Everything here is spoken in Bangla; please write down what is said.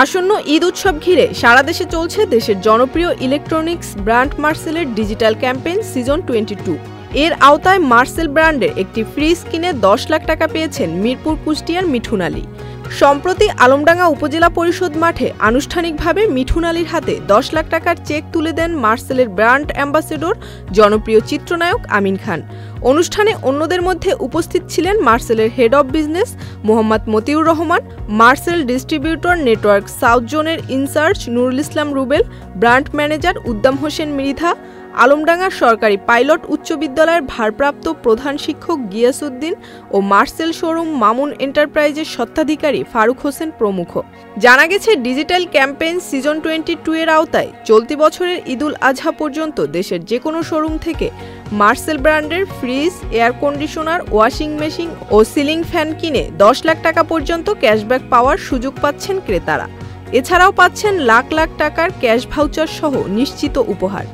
আসন্ন ঈদ উৎসব ঘিরে সারা দেশে চলছে দেশের জনপ্রিয় ইলেকট্রনিক্স ব্র্যান্ড মার্সেলের ডিজিটাল ক্যাম্পেইন সিজন 22। এর আওতায় মার্সেল ব্র্যান্ডের একটি ফ্রিজ কিনে 10 লাখ টাকা পেয়েছেন মিরপুর কুষ্টিয়ার মিঠুন আলী। সম্প্রতি আলমডাঙ্গা উপজেলা পরিষদ মাঠে আনুষ্ঠানিকভাবে মিঠুন আলীর হাতে 10 লাখ টাকার চেক তুলে দেন মার্সেলের ব্র্যান্ড অ্যাম্বাসেডর জনপ্রিয় চিত্রনায়ক আমিন খান। অনুষ্ঠানে অন্যদের মধ্যে উপস্থিত ছিলেন মার্সেলের head of business Mohammad Matiur Rahman, Marcel distributor network south জোনের incharge Nurul Islam Rubel, brand manager Uddam Hossain Mridha, Alamdanga সরকারি পাইলট উচ্চ বিদ্যালয়ের ভারপ্রাপ্ত প্রধান শিক্ষক গিয়াসউদ্দিন ও মার্সেল শোরুম মামুন এন্টারপ্রাইজের স্বত্বাধিকারী ফারুক হোসেন প্রমুখ। জানা গেছে, ডিজিটাল ক্যাম্পেইন সিজন 22 এর আওতায় চলতি বছরের ঈদুল আজহা পর্যন্ত দেশের যে কোনো শোরুম থেকে মার্সেল ব্র্যান্ডের fridge, air conditioner, washing machine ও সিলিং ফ্যান কিনে 10 লাখ টাকা পর্যন্ত ক্যাশব্যাক পাওয়ার সুযোগ পাচ্ছেন ক্রেতারা। এছাড়াও পাচ্ছেন লাখ লাখ টাকার ক্যাশ ভাউচার সহ নিশ্চিত উপহার।